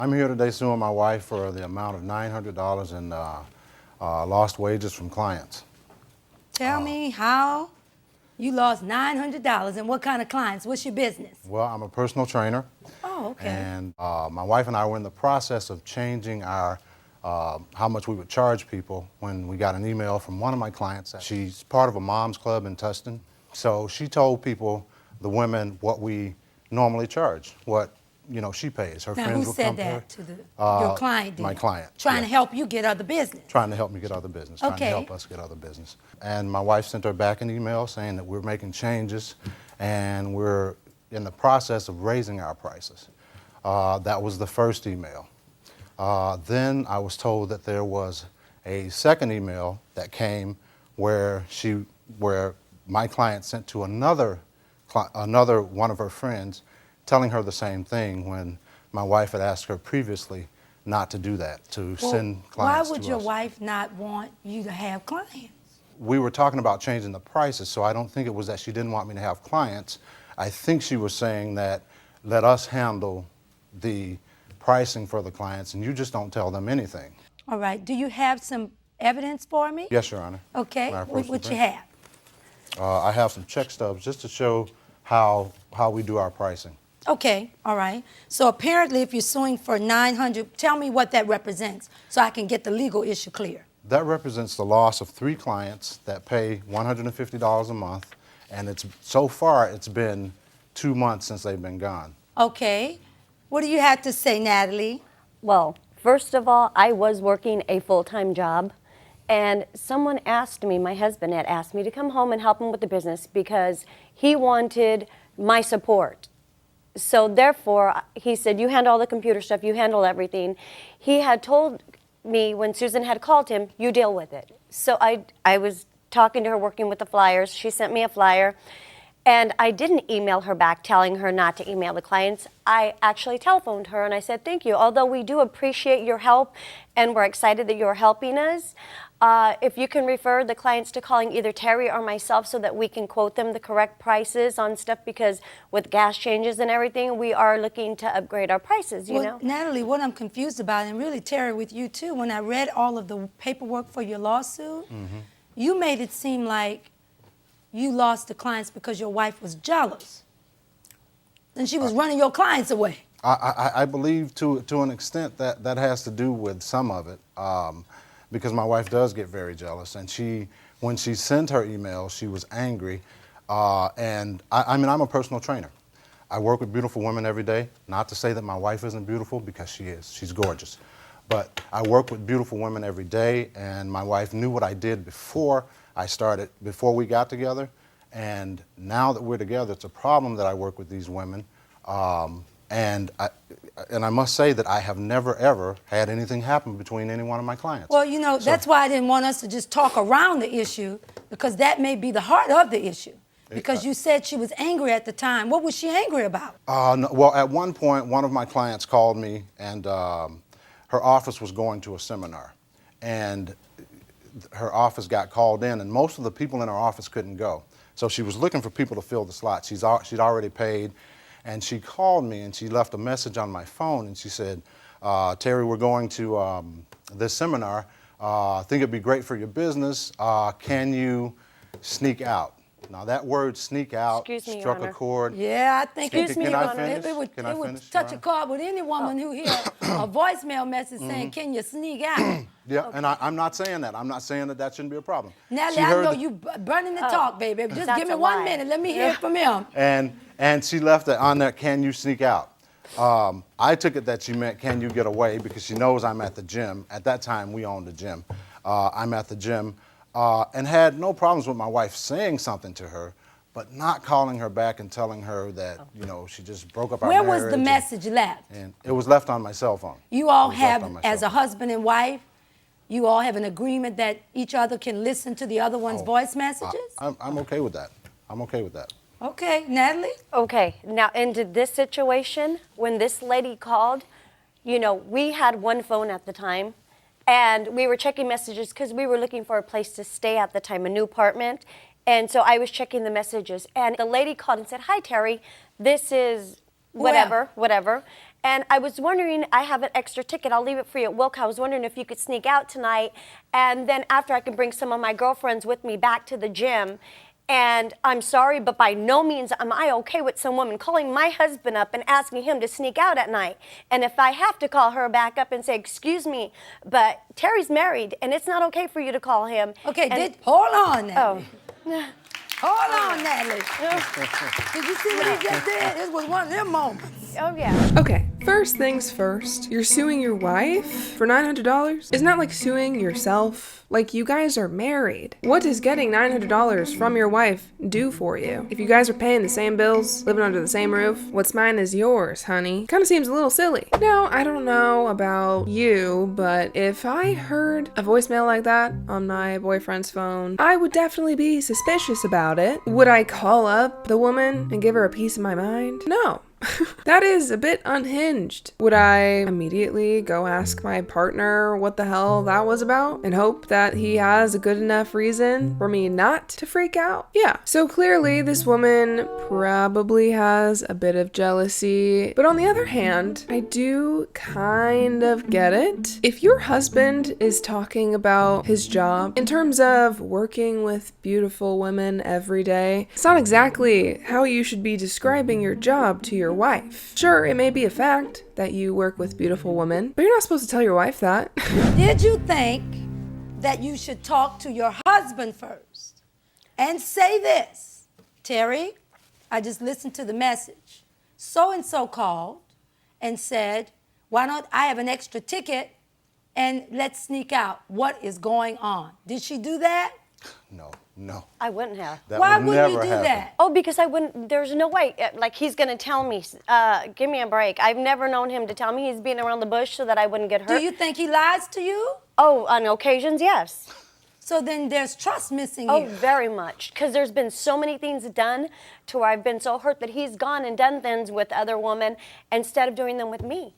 I'm here today suing my wife for the amount of $900 in lost wages from clients. Tell me how you lost $900 and what kind of clients? What's your business? Well, I'm a personal trainer. Oh, okay. And my wife and I were in the process of changing our how much we would charge people when we got an email from one of my clients. She's part of a mom's club in Tustin. So she told people, the women, what we normally charge, what she pays. Her Now, friends who would said come to that her. to your client? My client. Trying yes. to help you get other business. Trying to help me get other business. Trying to Okay. help us get other business. And my wife sent her back an email saying that we're making changes and we're in the process of raising our prices. That was the first email. Then I was told that there was a second email that came where my client sent to another one of her friends telling her the same thing when my wife had asked her previously not to do that, to send clients to us. Why would your wife not want you to have clients? We were talking about changing the prices, so I don't think it was that she didn't want me to have clients. I think she was saying that let us handle the pricing for the clients and you just don't tell them anything. All right. Do you have some evidence for me? Yes, Your Honor. Okay. What you have? I have some check stubs just to show how we do our pricing. Okay, all right. So apparently if you're suing for $900, tell me what that represents so I can get the legal issue clear. That represents the loss of 3 clients that pay $150 a month, and so far it's been 2 months since they've been gone. Okay. What do you have to say, Natalie? Well, first of all, I was working a full-time job, and someone asked me, my husband had asked me to come home and help him with the business because he wanted my support. So therefore, he said, you handle all the computer stuff, you handle everything. He had told me when Susan had called him, you deal with it. So I was talking to her, working with the flyers. She sent me a flyer, and I didn't email her back telling her not to email the clients. I actually telephoned her and I said, thank you. Although we do appreciate your help and we're excited that you're helping us, if you can refer the clients to calling either Terry or myself so that we can quote them the correct prices on stuff, because with gas changes and everything, we are looking to upgrade our prices, you know? Natalie, what I'm confused about, and really Terry with you too, when I read all of the paperwork for your lawsuit, you made it seem like you lost the clients because your wife was jealous and she was running your clients away. I believe to an extent that has to do with some of it, because my wife does get very jealous, and when she sent her email, she was angry. And I mean, I'm a personal trainer. I work with beautiful women every day. Not to say that my wife isn't beautiful, because she is. She's gorgeous. But I work with beautiful women every day, and my wife knew what I did before we got together. And now that we're together, it's a problem that I work with these women. And I must say that I have never, ever had anything happen between any one of my clients. Well, that's why I didn't want us to just talk around the issue, because that may be the heart of the issue. Because you said she was angry at the time. What was she angry about? No, well, at one point, one of my clients called me, and her office was going to a seminar. And her office got called in, and most of the people in her office couldn't go. So she was looking for people to fill the slots. She'd already paid. And she called me and she left a message on my phone, and she said, Terry, we're going to this seminar. I think it'd be great for your business. Can you sneak out? Now that word sneak out struck a chord. Yeah, I think Excuse me, Your Honor. It would touch a chord with any woman who hears a voicemail message saying, can you sneak out? Yeah, and I'm not saying that. I'm not saying that shouldn't be a problem. Natalie, I know you burning the talk, baby. Just give me 1 minute. Let me hear it from him. And she left it on there, can you sneak out? I took it that she meant, can you get away, because she knows I'm at the gym. At that time, we owned a gym. I'm at the gym and had no problems with my wife saying something to her, but not calling her back and telling her that, she just broke up our marriage. Where was the message left? And it was left on my cell phone. You all have, as a husband and wife, you all have an agreement that each other can listen to the other one's voice messages? I'm okay with that. I'm okay with that. Okay, Natalie? Okay, now into this situation, when this lady called, we had one phone at the time, and we were checking messages because we were looking for a place to stay at the time, a new apartment. And so I was checking the messages, and the lady called and said, hi, Terry, this is whatever. And I was wondering, I have an extra ticket. I'll leave it for you at Wilk. I was wondering if you could sneak out tonight, and then after I can bring some of my girlfriends with me back to the gym. And I'm sorry, but by no means am I okay with some woman calling my husband up and asking him to sneak out at night. And if I have to call her back up and say, excuse me, but Terry's married, and it's not okay for you to call him. Okay, hold on now. Oh. Hold on, Natalie. Did you see what he just did? This was one of them moments. Oh, yeah. Okay, first things first. You're suing your wife for $900? Isn't that like suing yourself? Like, you guys are married. What does getting $900 from your wife do for you? If you guys are paying the same bills, living under the same roof, what's mine is yours, honey. Kinda seems a little silly. Now, I don't know about you, but if I heard a voicemail like that on my boyfriend's phone, I would definitely be suspicious about it. Would I call up the woman and give her a piece of my mind? No. That is a bit unhinged. Would I immediately go ask my partner what the hell that was about and hope that he has a good enough reason for me not to freak out? Yeah. So clearly this woman probably has a bit of jealousy. But on the other hand, I do kind of get it. If your husband is talking about his job in terms of working with beautiful women every day, it's not exactly how you should be describing your job to your wife. Sure, it may be a fact that you work with beautiful women, but you're not supposed to tell your wife that. Did you think that you should talk to your husband first and say this? Terry, I just listened to the message. So-and-so called and said, why don't I have an extra ticket and let's sneak out. What is going on? Did she do that? No. I wouldn't have. Why wouldn't you do that? Oh, because I wouldn't, there's no way, like he's gonna tell me, give me a break. I've never known him to tell me. He's being around the bush so that I wouldn't get hurt. Do you think he lies to you? Oh, on occasions, yes. So then there's trust missing Oh, here. very much. Because there's been so many things done to where I've been so hurt that he's gone and done things with other women instead of doing them with me.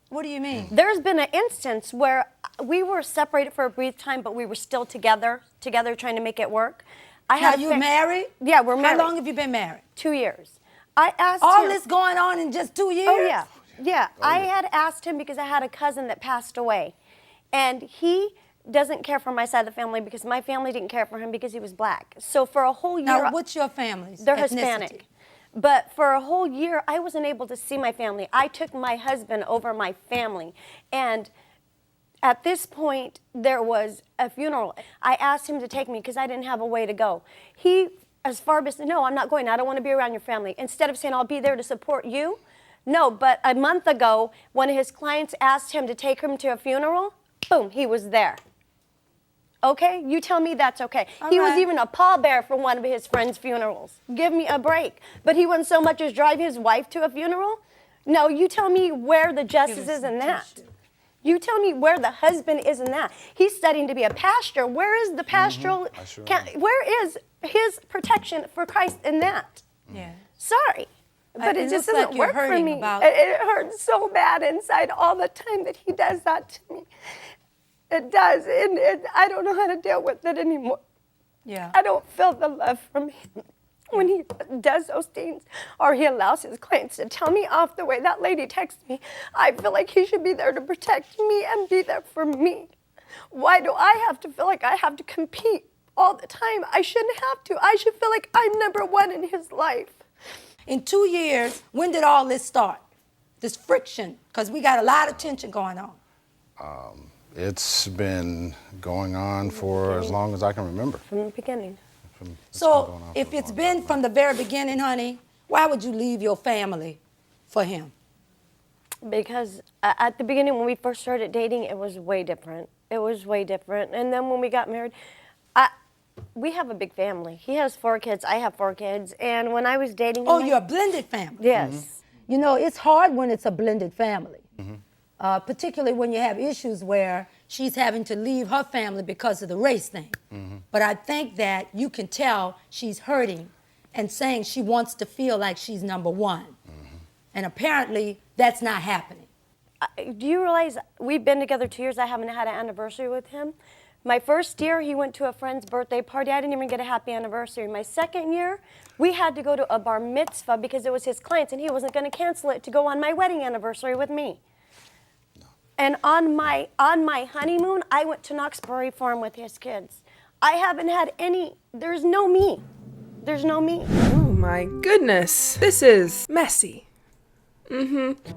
What do you mean? There's been an instance where we were separated for a brief time, but we were still together trying to make it work. Now you married? Yeah, we're married. How long have you been married? 2 years. I asked All him, this going on in just 2 years? Oh, yeah. Yeah. I had asked him because I had a cousin that passed away. And he doesn't care for my side of the family because my family didn't care for him because he was black. So for a whole year... Now, what's your family's They're ethnicity? Hispanic. But for a whole year, I wasn't able to see my family. I took my husband over my family. And at this point, there was a funeral. I asked him to take me because I didn't have a way to go. He, as far as, no, I'm not going. I don't want to be around your family. Instead of saying, I'll be there to support you. No, but a month ago, one of his clients asked him to take him to a funeral. Boom, he was there. Okay, you tell me that's okay. He was even a pallbearer for one of his friends' funerals. Give me a break. But he wouldn't so much as drive his wife to a funeral? No, you tell me where the justice is in that. You tell me where the husband is in that. He's studying to be a pastor. Where is the pastoral, where is his protection for Christ in that? Yeah. Sorry. But it just doesn't work for me. It hurts so bad inside all the time that he does that to me. It does, and I don't know how to deal with it anymore. Yeah. I don't feel the love from him when he does those things, or he allows his clients to tell me off the way that lady texts me. I feel like he should be there to protect me and be there for me. Why do I have to feel like I have to compete all the time? I shouldn't have to. I should feel like I'm number one in his life. In 2 years, when did all this start? This friction, because we got a lot of tension going on. It's been going on for as long as I can remember. From the beginning. So if it's been from the very beginning, honey, why would you leave your family for him? Because at the beginning, when we first started dating, it was way different. It was way different. And then when we got married, we have a big family. He has 4 kids, I have 4 kids. And when I was dating him... Oh, you're a blended family? Yes. Mm-hmm. You know, it's hard when it's a blended family. Mm-hmm. Particularly when you have issues where she's having to leave her family because of the race thing. Mm-hmm. But I think that you can tell she's hurting and saying she wants to feel like she's number one. Mm-hmm. And apparently that's not happening. Do you realize we've been together 2 years? I haven't had an anniversary with him. My first year, he went to a friend's birthday party. I didn't even get a happy anniversary. My second year, we had to go to a bar mitzvah because it was his clients, and he wasn't going to cancel it to go on my wedding anniversary with me. And on my honeymoon, I went to Knoxbury Farm with his kids. I haven't had any, there's no me. There's no me. Oh my goodness. This is messy.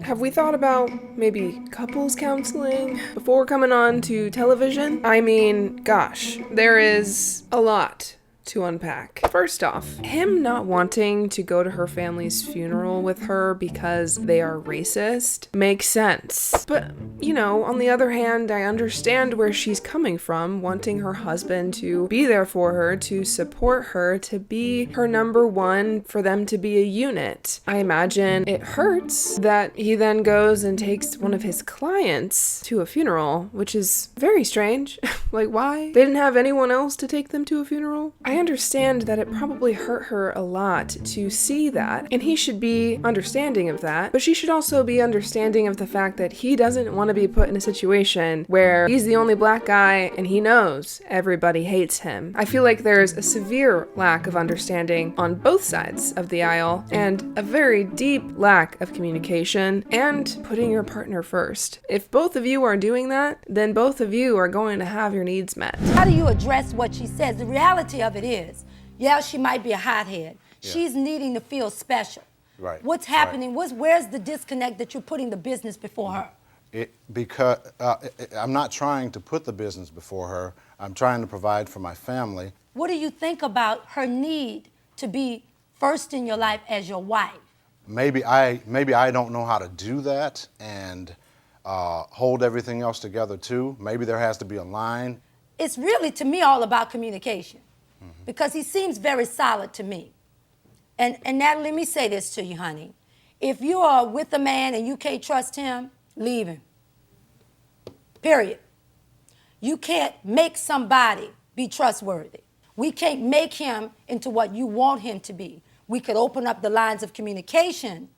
Have we thought about maybe couples counseling before coming on to television? I mean, gosh, there is a lot to unpack. First off, him not wanting to go to her family's funeral with her because they are racist makes sense. But, you know, on the other hand, I understand where she's coming from, wanting her husband to be there for her, to support her, to be her number one, for them to be a unit. I imagine it hurts that he then goes and takes one of his clients to a funeral, which is very strange. Like, why? They didn't have anyone else to take them to a funeral? I understand that it probably hurt her a lot to see that, and he should be understanding of that, but she should also be understanding of the fact that he doesn't want to be put in a situation where he's the only black guy and he knows everybody hates him. I feel like there's a severe lack of understanding on both sides of the aisle, and a very deep lack of communication and putting your partner first. If both of you are doing that, then both of you are going to have your needs met. How do you address what she says? The reality of it is, yeah, she might be a hothead. Yeah. She's needing to feel special. Right. What's happening? Where's the disconnect that you're putting the business before her? Because I'm not trying to put the business before her. I'm trying to provide for my family. What do you think about her need to be first in your life as your wife? Maybe I don't know how to do that and hold everything else together too. Maybe there has to be a line. It's really, to me, all about communication. Because he seems very solid to me. And Natalie, let me say this to you, honey. If you are with a man and you can't trust him, leave him. Period. You can't make somebody be trustworthy. We can't make him into what you want him to be. We could open up the lines of communication.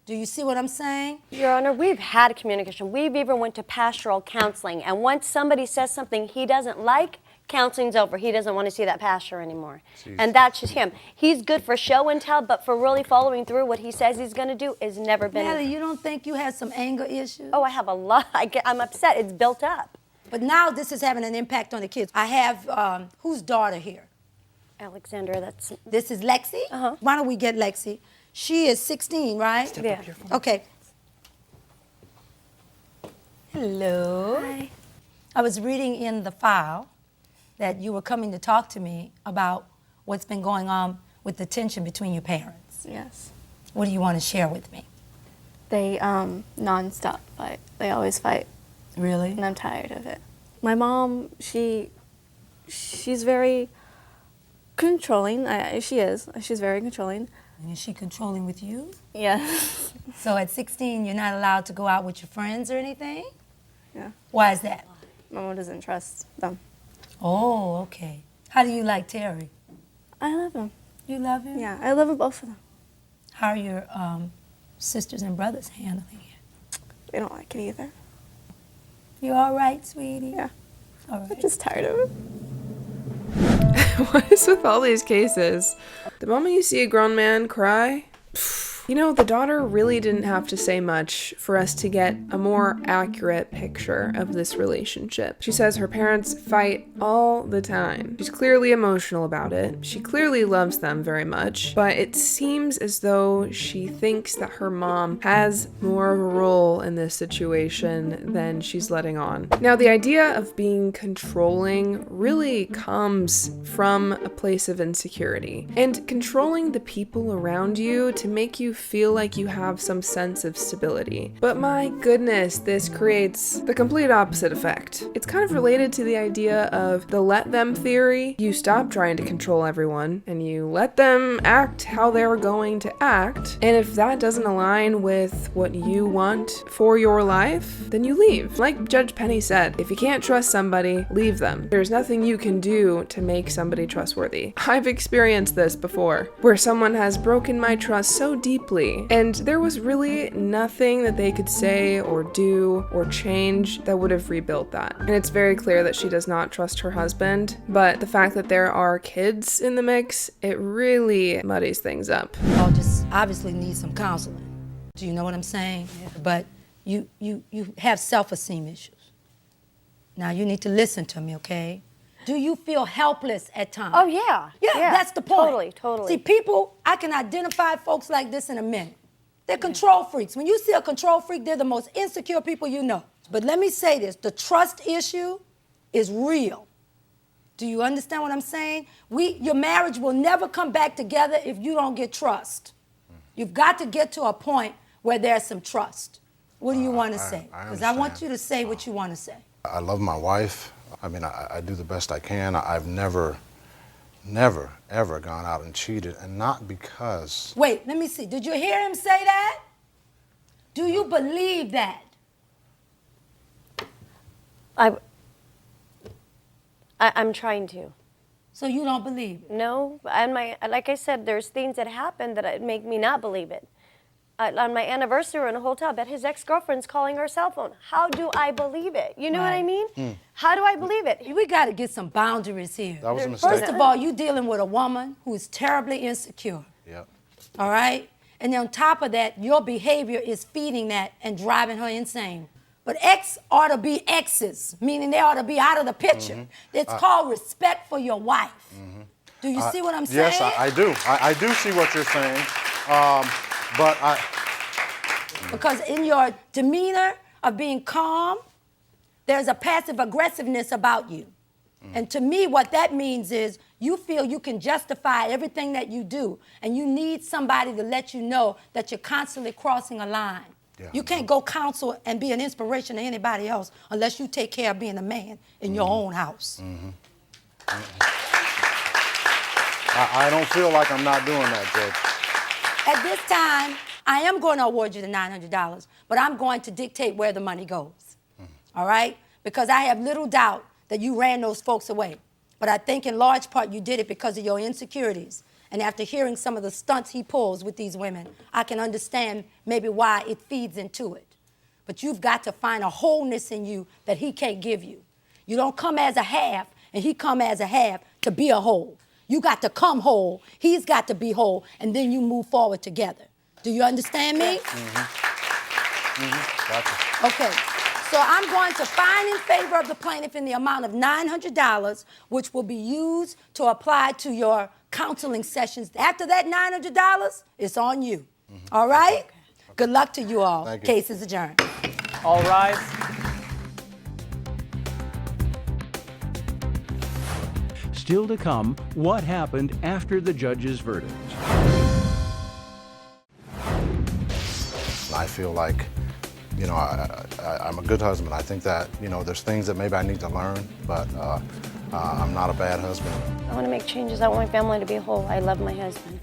Do you see what I'm saying? Your Honor, we've had communication. We've even went to pastoral counseling, and once somebody says something he doesn't like, counseling's over. He doesn't want to see that pastor anymore. Jesus. And that's just him. He's good for show and tell, but for really following through what he says he's going to do has never been. Natalie, you don't think you have some anger issues? Oh, I have a lot. I'm upset. It's built up. But now this is having an impact on the kids. I have, whose daughter here? Alexandra, that's... This is Lexi? Uh-huh. Why don't we get Lexi? She is 16, right? Yeah. Okay. Hello. Hi. I was reading in the file that you were coming to talk to me about what's been going on with the tension between your parents. Yes. What do you want to share with me? They non-stop fight. They always fight, Really? and I'm tired of it. My mom, she's very controlling. She is. She's very controlling. And is she controlling with you? Yes. So at 16, you're not allowed to go out with your friends or anything? Yeah. Why is that? My mom doesn't trust them. Oh, okay. How do you like Terry? I love him. You love him? Yeah, I love them, both of them. How are your sisters and brothers handling it? They don't like it either. You all right, sweetie? Yeah. All I'm right. just tired of it. What is with all these cases? The moment you see a grown man cry, you know, the daughter really didn't have to say much for us to get a more accurate picture of this relationship. She says her parents fight all the time. She's clearly emotional about it. She clearly loves them very much, but it seems as though she thinks that her mom has more of a role in this situation than she's letting on. Now, the idea of being controlling really comes from a place of insecurity, and controlling the people around you to make you feel like you have some sense of stability. But my goodness, this creates the complete opposite effect. It's kind of related to the idea of the let them theory. You stop trying to control everyone and you let them act how they're going to act. And if that doesn't align with what you want for your life, then you leave. Like Judge Penny said, if you can't trust somebody, leave them. There's nothing you can do to make somebody trustworthy. I've experienced this before, where someone has broken my trust so deeply deeply, and there was really nothing that they could say or do or change that would have rebuilt that. And it's very clear that she does not trust her husband, but the fact that there are kids in the mix, it really muddies things up. Y'all just obviously need some counseling. Do you know what I'm saying? But you have self-esteem issues. Now you need to listen to me, okay? Do you feel helpless at times? Oh, yeah. Yeah, that's the point. Totally. See, people, I can identify folks like this in a minute. They're control freaks. When you see a control freak, they're the most insecure people you know. But let me say this, the trust issue is real. Do you understand what I'm saying? Your marriage will never come back together if you don't get trust. You've got to get to a point where there's some trust. What do you want to say? Because I want you to say what you want to say. I love my wife. I mean, I do the best I can. I've never, ever gone out and cheated, and not because... Wait, let me see. Did you hear him say that? Do you believe that? I'm trying to. So you don't believe it? No, and like I said, there's things that happen that make me not believe it. On my anniversary, we're in a hotel, but his ex-girlfriend's calling her cell phone. How do I believe it? You know what I mean? How do I believe it? We got to get some boundaries here. That was a mistake. First of all, you're dealing with a woman who is terribly insecure. Yep. All right? And then on top of that, your behavior is feeding that and driving her insane. But X ought to be X's, meaning they ought to be out of the picture. It's called respect for your wife. Do you see what I'm saying? Yes, I do. I do see what you're saying. Because in your demeanor of being calm, there's a passive aggressiveness about you. And to me, what that means is you feel you can justify everything that you do, and you need somebody to let you know that you're constantly crossing a line. Yeah. You can't go counsel and be an inspiration to anybody else unless you take care of being a man in your own house. I don't feel like I'm not doing that, Judge. At this time, I am going to award you the $900, but I'm going to dictate where the money goes. All right? Because I have little doubt that you ran those folks away. But I think in large part you did it because of your insecurities. And after hearing some of the stunts he pulls with these women, I can understand maybe why it feeds into it. But you've got to find a wholeness in you that he can't give you. You don't come as a half, and he come as a half to be a whole. You got to come whole, he's got to be whole, and then you move forward together. Do you understand me? Gotcha. Okay. So I'm going to fine in favor of the plaintiff in the amount of $900, which will be used to apply to your counseling sessions. After that $900, it's on you. All right? Okay. Good luck to you all. Thank you. Case is adjourned. All rise. Still to come, what happened after the judge's verdict? I feel like, you know, I'm a good husband. I think that, you know, there's things that maybe I need to learn, but I'm not a bad husband. I want to make changes. I want my family to be whole. I love my husband.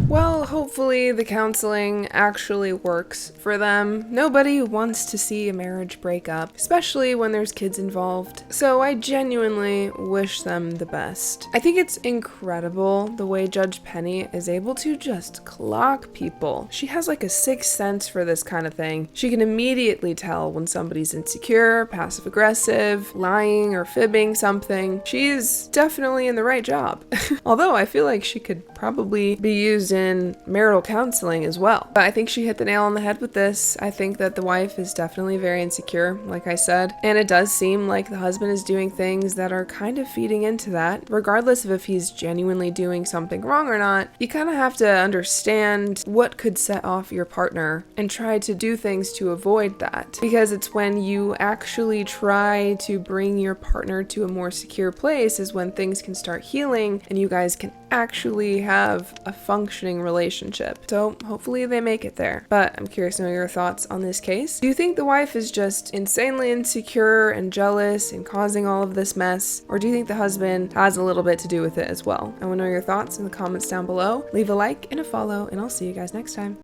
Well, hopefully the counseling actually works for them. Nobody wants to see a marriage break up, especially when there's kids involved. So I genuinely wish them the best. I think it's incredible the way Judge Penny is able to just clock people. She has like a sixth sense for this kind of thing. She can immediately tell when somebody's insecure, passive aggressive, lying or fibbing something. She's definitely in the right job. Although I feel like she could probably be used in marital counseling as well. But I think she hit the nail on the head with this. I think that the wife is definitely very insecure, like I said, and it does seem like the husband is doing things that are kind of feeding into that. Regardless of if he's genuinely doing something wrong or not, you kind of have to understand what could set off your partner and try to do things to avoid that. Because it's when you actually try to bring your partner to a more secure place is when things can start healing and you guys can actually have a functioning relationship. So hopefully they make it there. But I'm curious to know your thoughts on this case. Do you think the wife is just insanely insecure and jealous and causing all of this mess? Or do you think the husband has a little bit to do with it as well? I want to know your thoughts in the comments down below. Leave a like and a follow, and I'll see you guys next time.